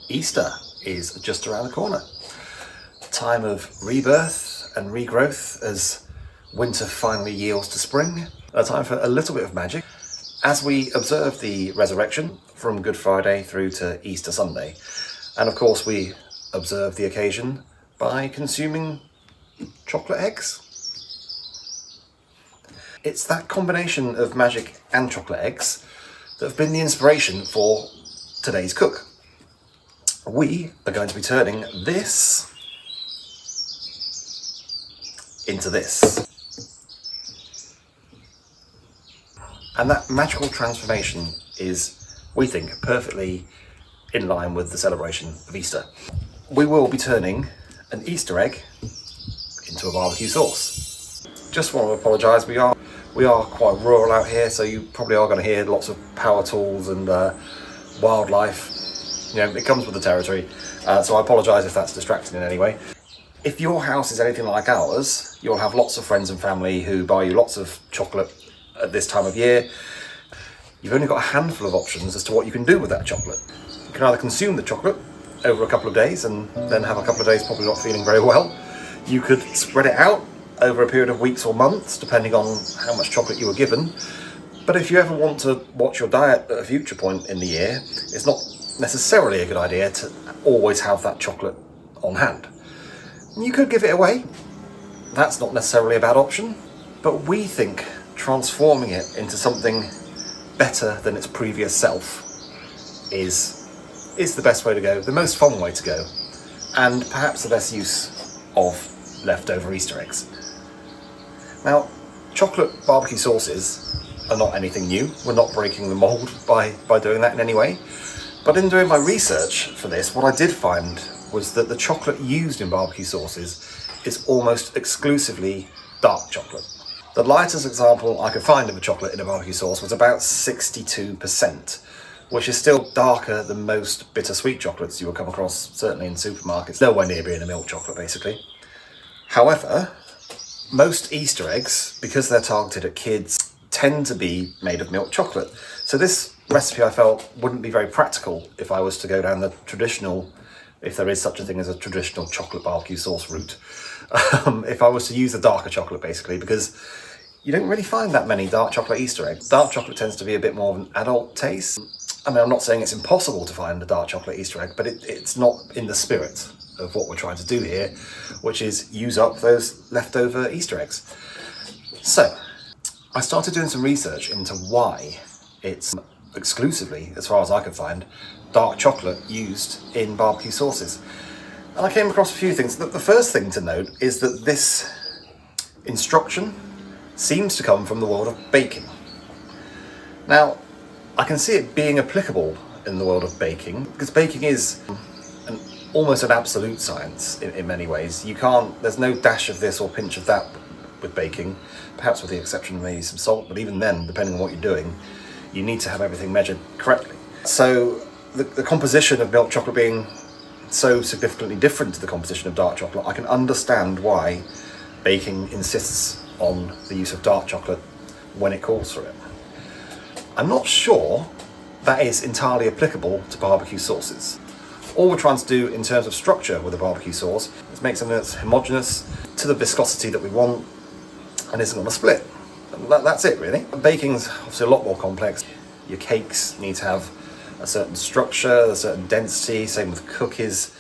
Easter is just around the corner. Time of rebirth and regrowth as winter finally yields to spring. A time for a little bit of magic as we observe the resurrection from Good Friday through to Easter Sunday. And of course we observe the occasion by consuming chocolate eggs. It's that combination of magic and chocolate eggs that have been the inspiration for today's cook. We are going to be turning this into this. And that magical transformation is, we think, perfectly in line with the celebration of Easter. We will be turning an Easter egg into a barbecue sauce. Just want to apologise, we are quite rural out here, so you probably are going to hear lots of power tools and wildlife. You know, it comes with the territory, so I apologise if that's distracting in any way. If your house is anything like ours, you'll have lots of friends and family who buy you lots of chocolate at this time of year. You've only got a handful of options as to what you can do with that chocolate. You can either consume the chocolate over a couple of days and then have a couple of days probably not feeling very well. You could spread it out over a period of weeks or months, depending on how much chocolate you were given. But if you ever want to watch your diet at a future point in the year, it's not necessarily a good idea to always have that chocolate on hand. You could give it away. That's not necessarily a bad option, but we think transforming it into something better than its previous self is the best way to go, the most fun way to go, and perhaps the best use of leftover Easter eggs. Now, chocolate barbecue sauces are not anything new. We're not breaking the mould by doing that in any way. But in doing my research for this, what I did find was that the chocolate used in barbecue sauces is almost exclusively dark chocolate. The lightest example I could find of a chocolate in a barbecue sauce was about 62%, which is still darker than most bittersweet chocolates you will come across, certainly in supermarkets. Nowhere near being a milk chocolate, basically. However, most Easter eggs, because they're targeted at kids, tend to be made of milk chocolate. So this recipe, I felt, wouldn't be very practical if I was to go down the traditional, if there is such a thing as a traditional chocolate barbecue sauce route. If I was to use the darker chocolate, basically, because you don't really find that many dark chocolate Easter eggs. Dark chocolate tends to be a bit more of an adult taste. I mean, I'm not saying it's impossible to find a dark chocolate Easter egg, but it's not in the spirit of what we're trying to do here, which is use up those leftover Easter eggs. So, I started doing some research into why it's exclusively, as far as I could find, dark chocolate used in barbecue sauces. And I came across a few things. The first thing to note is that this instruction seems to come from the world of baking. Now, I can see it being applicable in the world of baking, because baking is almost an absolute science in many ways. There's no dash of this or pinch of that with baking, perhaps with the exception of maybe some salt, but even then, depending on what you're doing, you need to have everything measured correctly. So the composition of milk chocolate being so significantly different to the composition of dark chocolate, I can understand why baking insists on the use of dark chocolate when it calls for it. I'm not sure that is entirely applicable to barbecue sauces. All we're trying to do in terms of structure with a barbecue sauce is make something that's homogeneous to the viscosity that we want and isn't going to split. That's it, really. Baking's obviously a lot more complex. Your cakes need to have a certain structure, a certain density, same with cookies,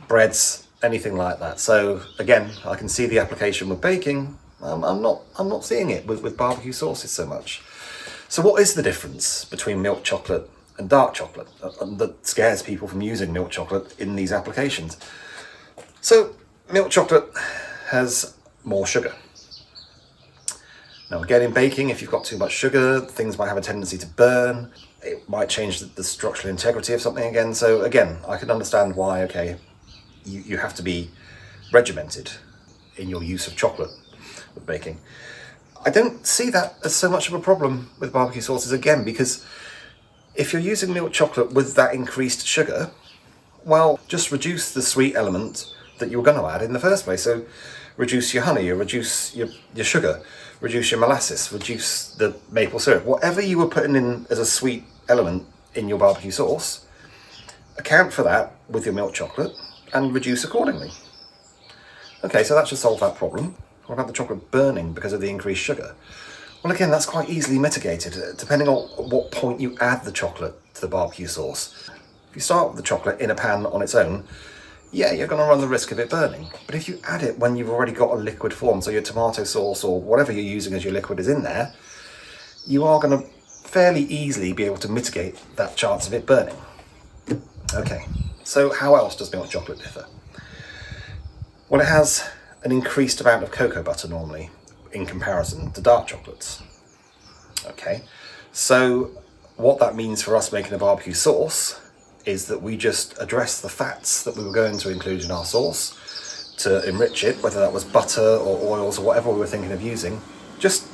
breads, anything like that. So again, I can see the application with baking. I'm not seeing it with barbecue sauces so much. So what is the difference between milk chocolate and dark chocolate that scares people from using milk chocolate in these applications? So milk chocolate has more sugar. Now again, in baking, if you've got too much sugar, things might have a tendency to burn. It might change the structural integrity of something again. So again, I can understand why, okay, you have to be regimented in your use of chocolate with baking. I don't see that as so much of a problem with barbecue sauces again, because if you're using milk chocolate with that increased sugar, well, just reduce the sweet element that you were going to add in the first place. So reduce your honey, or reduce your sugar, reduce your molasses, reduce the maple syrup, whatever you were putting in as a sweet element in your barbecue sauce, Account for that with your milk chocolate and reduce accordingly. Okay, so that should solve that problem. What about the chocolate burning because of the increased sugar? Well, again, that's quite easily mitigated, depending on what point you add the chocolate to the barbecue sauce. If you start with the chocolate in a pan on its own, yeah, you're going to run the risk of it burning. But if you add it when you've already got a liquid form, so your tomato sauce or whatever you're using as your liquid is in there, you are going to fairly easily be able to mitigate that chance of it burning. Okay, so how else does milk chocolate differ? Well, it has an increased amount of cocoa butter normally in comparison to dark chocolates. Okay, so what that means for us making a barbecue sauce is that we just address the fats that we were going to include in our sauce to enrich it, whether that was butter or oils or whatever we were thinking of using. Just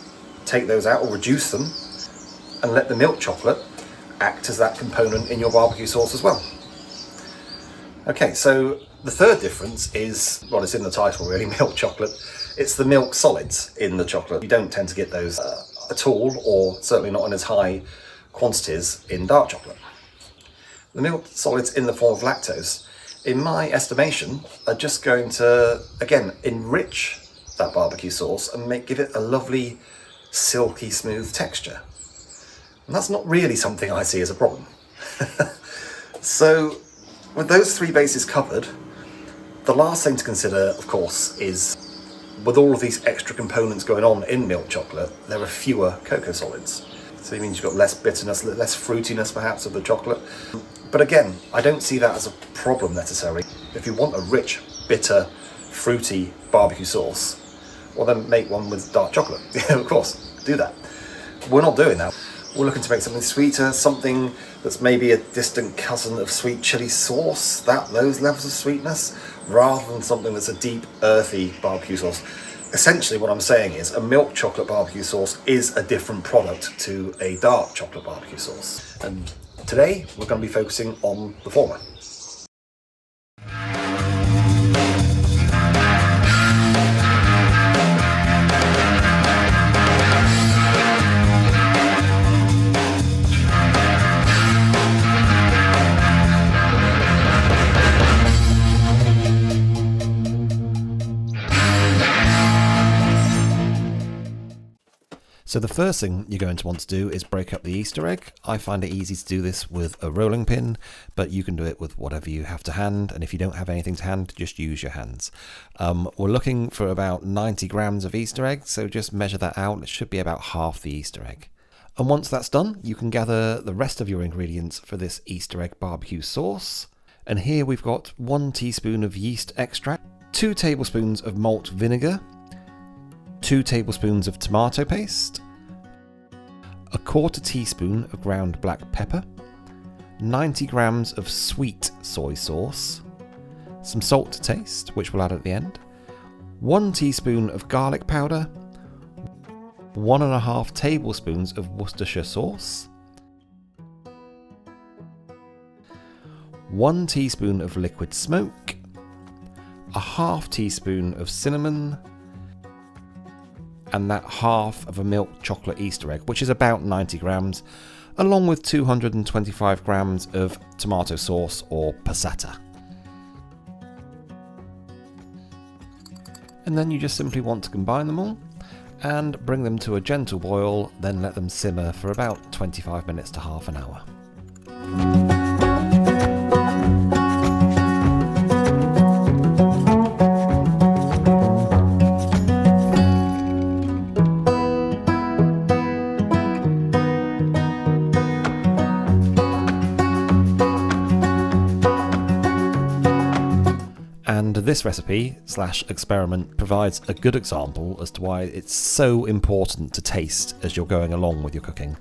take those out or reduce them and let the milk chocolate act as that component in your barbecue sauce as well. Okay, so the third difference is, well, it's in the title really, milk chocolate. It's the milk solids in the chocolate. You don't tend to get those at all, or certainly not in as high quantities in dark chocolate. The milk solids in the form of lactose, in my estimation, are just going to, again, enrich that barbecue sauce and give it a lovely, silky, smooth texture. And that's not really something I see as a problem. So, with those three bases covered, the last thing to consider, of course, is with all of these extra components going on in milk chocolate, there are fewer cocoa solids. So it means you've got less bitterness, less fruitiness perhaps of the chocolate. But again, I don't see that as a problem necessarily. If you want a rich, bitter, fruity barbecue sauce, well then make one with dark chocolate. Of course, do that. We're not doing that. We're looking to make something sweeter, something that's maybe a distant cousin of sweet chili sauce, those levels of sweetness, rather than something that's a deep, earthy barbecue sauce. Essentially what I'm saying is a milk chocolate barbecue sauce is a different product to a dark chocolate barbecue sauce. And today we're going to be focusing on the former. So the first thing you're going to want to do is break up the Easter egg. I find it easy to do this with a rolling pin, but you can do it with whatever you have to hand, and if you don't have anything to hand, just use your hands. We're looking for about 90 grams of Easter egg, so just measure that out. It should be about half the Easter egg. And once that's done, you can gather the rest of your ingredients for this Easter egg barbecue sauce. And here we've got 1 teaspoon of yeast extract, 2 tablespoons of malt vinegar, 2 tablespoons of tomato paste, 1/4 teaspoon of ground black pepper, 90 grams of sweet soy sauce, some salt to taste, which we'll add at the end, 1 teaspoon of garlic powder, 1.5 tablespoons of Worcestershire sauce, 1 teaspoon of liquid smoke, 1/2 teaspoon of cinnamon, and that half of a milk chocolate Easter egg, which is about 90 grams, along with 225 grams of tomato sauce or passata. And then you just simply want to combine them all and bring them to a gentle boil, then let them simmer for about 25 minutes to half an hour. And this recipe / experiment provides a good example as to why it's so important to taste as you're going along with your cooking.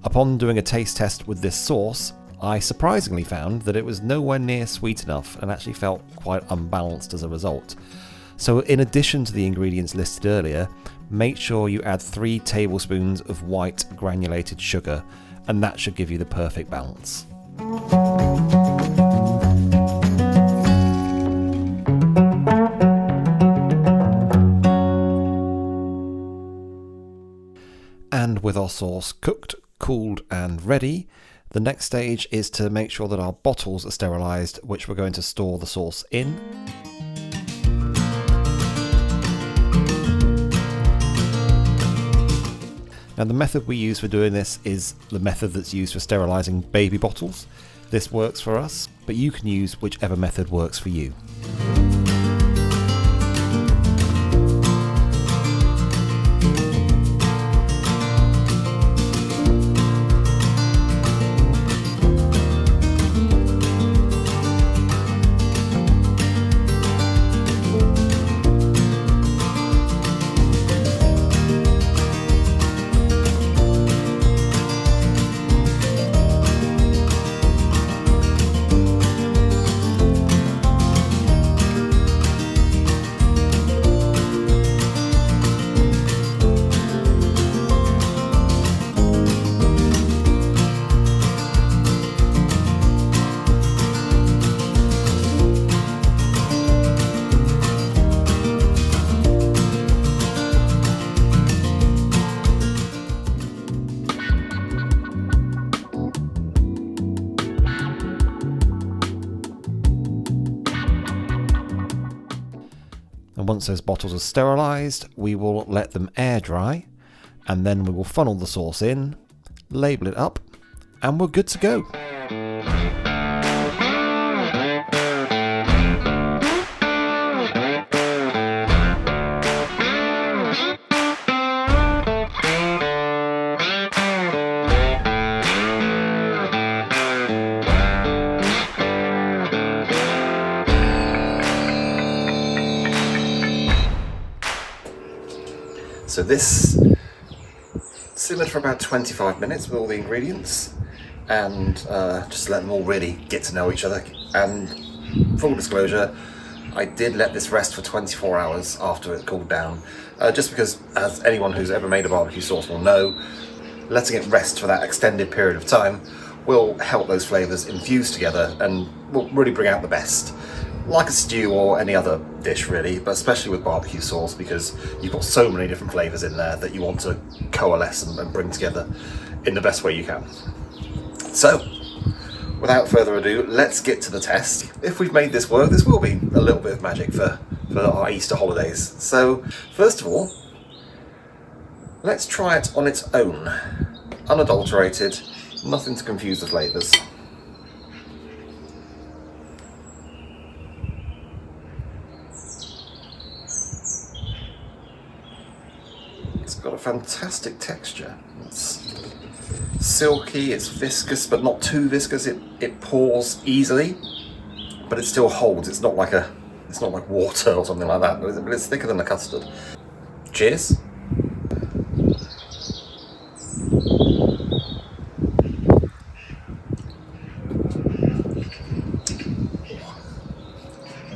Upon doing a taste test with this sauce, I surprisingly found that it was nowhere near sweet enough and actually felt quite unbalanced as a result. So in addition to the ingredients listed earlier, make sure you add 3 tablespoons of white granulated sugar, and that should give you the perfect balance. And with our sauce cooked, cooled and ready, The next stage is to make sure that our bottles are sterilised, which we're going to store the sauce in. Now the method we use for doing this is the method that's used for sterilising baby bottles. This works for us, but you can use whichever method works for you. And once those bottles are sterilised, we will let them air dry, and then we will funnel the sauce in, label it up, and we're good to go. So this simmered for about 25 minutes with all the ingredients, and just to let them all really get to know each other. And full disclosure, I did let this rest for 24 hours after it cooled down, just because, as anyone who's ever made a barbecue sauce will know, letting it rest for that extended period of time will help those flavours infuse together and will really bring out the best. Like a stew or any other dish really, but especially with barbecue sauce, because you've got so many different flavours in there that you want to coalesce and bring together in the best way you can. So, without further ado, let's get to the test. If we've made this work, this will be a little bit of magic for our Easter holidays. So, first of all, let's try it on its own. Unadulterated, nothing to confuse the flavours. It's got a fantastic texture. It's silky, it's viscous, but not too viscous. It pours easily, but it still holds. It's not like water or something like that, but it's thicker than a custard. Cheers.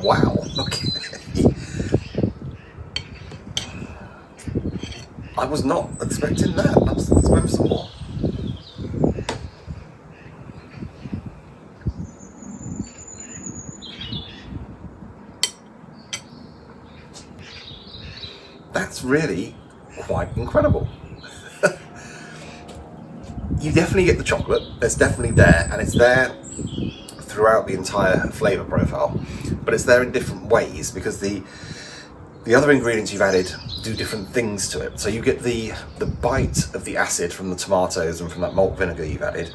Wow, okay. I was not expecting that. Let's go for some more. That's really quite incredible. You definitely get the chocolate. It's definitely there, and it's there throughout the entire flavour profile, but it's there in different ways because the other ingredients you've added do different things to it. So you get the bite of the acid from the tomatoes and from that malt vinegar you've added.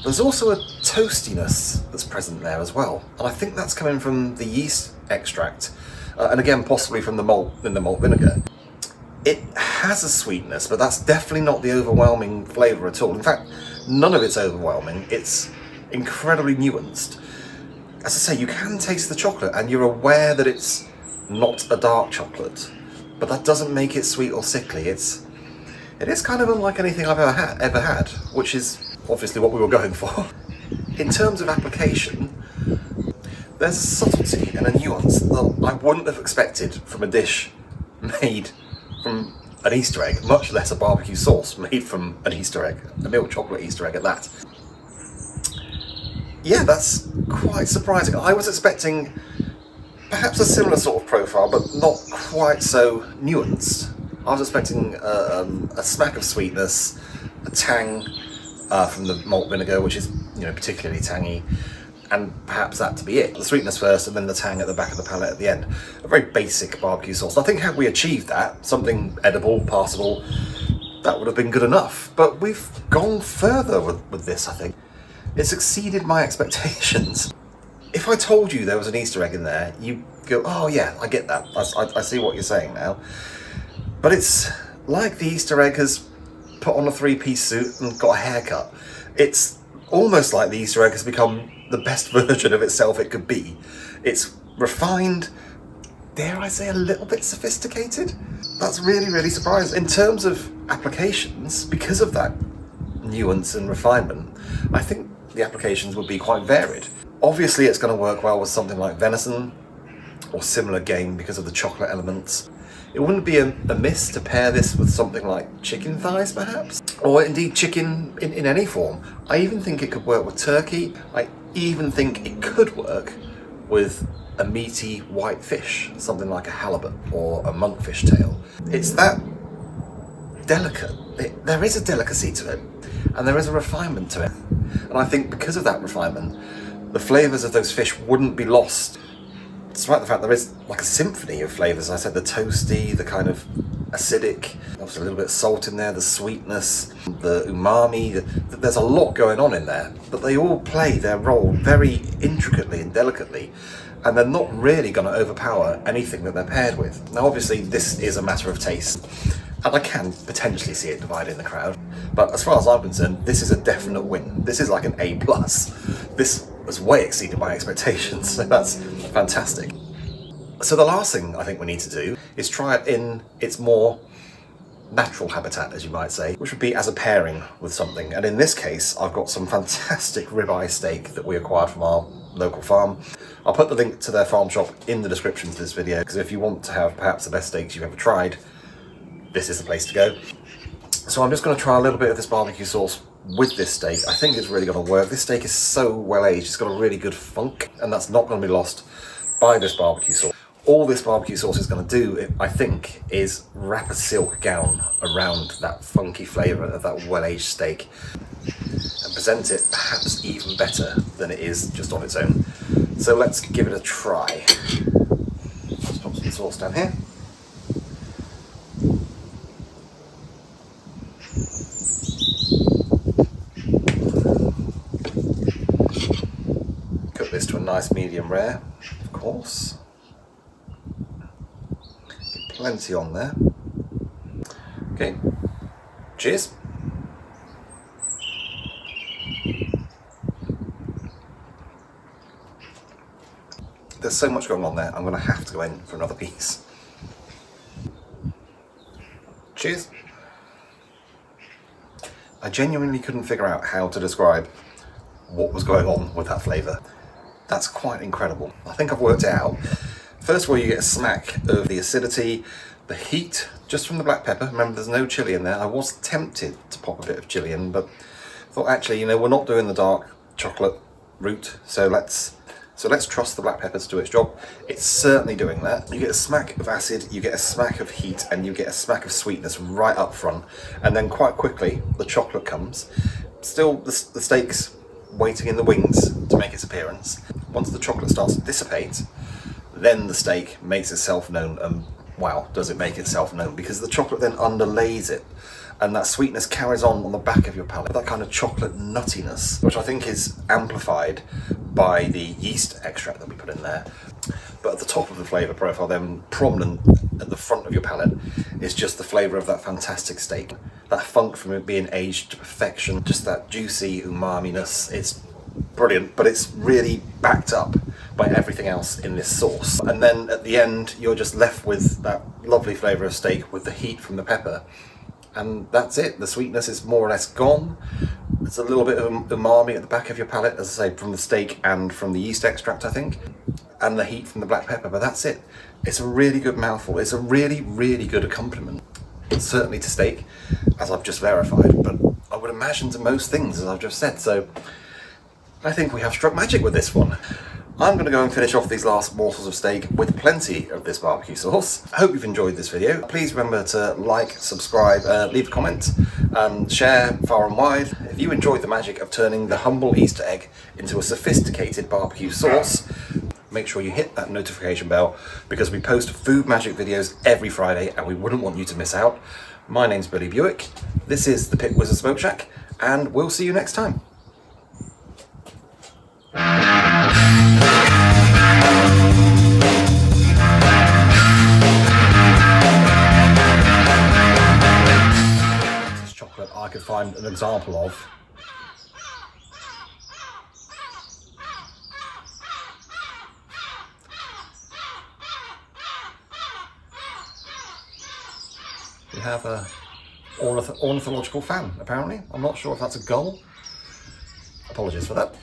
There's also a toastiness that's present there as well, and I think that's coming from the yeast extract, and again possibly from the malt in the malt vinegar. It has a sweetness, but that's definitely not the overwhelming flavour at all. In fact, none of it's overwhelming. It's incredibly nuanced. As I say, you can taste the chocolate and you're aware that it's not a dark chocolate, but that doesn't make it sweet or sickly. It is kind of unlike anything I've ever had, which is obviously what we were going for. In terms of application, there's a subtlety and a nuance that I wouldn't have expected from a dish made from an Easter egg, much less a barbecue sauce made from an Easter egg, a milk chocolate Easter egg at that. Yeah, that's quite surprising. I was expecting perhaps a similar sort of profile, but not quite so nuanced. I was expecting a smack of sweetness, a tang, from the malt vinegar, which is, you know, particularly tangy, and perhaps that to be it. The sweetness first and then the tang at the back of the palate at the end. A very basic barbecue sauce. I think had we achieved that, something edible, passable, that would have been good enough. But we've gone further with this, I think. It's exceeded my expectations. If I told you there was an Easter egg in there, you'd go, oh yeah, I get that. I see what you're saying now. But it's like the Easter egg has put on a three-piece suit and got a haircut. It's almost like the Easter egg has become the best version of itself it could be. It's refined, dare I say a little bit sophisticated? That's really, really surprising. In terms of applications, because of that nuance and refinement, I think the applications would be quite varied. Obviously it's going to work well with something like venison or similar game because of the chocolate elements. It wouldn't be amiss to pair this with something like chicken thighs perhaps, or indeed chicken in any form. I even think it could work with turkey. I even think it could work with a meaty white fish, something like a halibut or a monkfish tail. It's that delicate. There is a delicacy to it, and there is a refinement to it. And I think because of that refinement, the flavours of those fish wouldn't be lost. Despite the fact there is like a symphony of flavours. I said the toasty, the kind of acidic, obviously a little bit of salt in there, the sweetness, the umami. There's a lot going on in there, but they all play their role very intricately and delicately, and they're not really going to overpower anything that they're paired with. Now obviously this is a matter of taste, and I can potentially see it dividing the crowd, but as far as I'm concerned, this is a definite win. This is like an A+. This has way exceeded my expectations, so that's fantastic. So the last thing I think we need to do is try it in its more natural habitat, as you might say, which would be as a pairing with something. And in this case, I've got some fantastic ribeye steak that we acquired from our local farm. I'll put the link to their farm shop in the description to this video, because if you want to have perhaps the best steaks you've ever tried, this is the place to go. So I'm just going to try a little bit of this barbecue sauce with this steak. I think it's really going to work. This steak is so well aged, it's got a really good funk, and that's not going to be lost by this barbecue sauce. All this barbecue sauce is going to do, I think, is wrap a silk gown around that funky flavour of that well-aged steak and present it perhaps even better than it is just on its own. So let's give it a try. Let's pop some sauce down here. Cook this to a nice medium rare, of course. Plenty on there. Okay, cheers. There's so much going on there, I'm going to have to go in for another piece. Cheers. I genuinely couldn't figure out how to describe what was going on with that flavour. That's quite incredible. I think I've worked it out. First of all, you get a smack of the acidity, the heat, just from the black pepper. Remember, there's no chilli in there. I was tempted to pop a bit of chilli in, but thought actually, you know, we're not doing the dark chocolate route, so let's trust the black pepper to do its job. It's certainly doing that. You get a smack of acid, you get a smack of heat, and you get a smack of sweetness right up front, and then quite quickly the chocolate comes. Still, the steak's waiting in the wings to make its appearance. Once the chocolate starts to dissipate, then the steak makes itself known, and wow, does it make itself known, because the chocolate then underlays it, and that sweetness carries on the back of your palate, that kind of chocolate nuttiness, which I think is amplified by the yeast extract that we put in there. But at the top of the flavour profile, then prominent at the front of your palate, is just the flavour of that fantastic steak. That funk from it being aged to perfection, just that juicy umami-ness. It's brilliant, but it's really backed up by everything else in this sauce. And then at the end, you're just left with that lovely flavour of steak with the heat from the pepper. And that's it. The sweetness is more or less gone. It's a little bit of umami at the back of your palate, as I say, from the steak and from the yeast extract, I think, and the heat from the black pepper, but that's it. It's a really good mouthful. It's a really, really good accompaniment. Certainly to steak, as I've just verified, but I would imagine to most things, as I've just said. So I think we have struck magic with this one. I'm going to go and finish off these last morsels of steak with plenty of this barbecue sauce. I hope you've enjoyed this video. Please remember to like, subscribe, leave a comment, and share far and wide If you enjoyed the magic of turning the humble Easter egg into a sophisticated barbecue sauce, make sure you hit that notification bell because we post food magic videos every Friday and we wouldn't want you to miss out. My name's Billy Buick, this is the Pit Wizard Smoke Shack, and we'll see you next time. This is chocolate I could find an example of. We have a ornithological fan, apparently. I'm not sure if that's a gull. Apologies for that.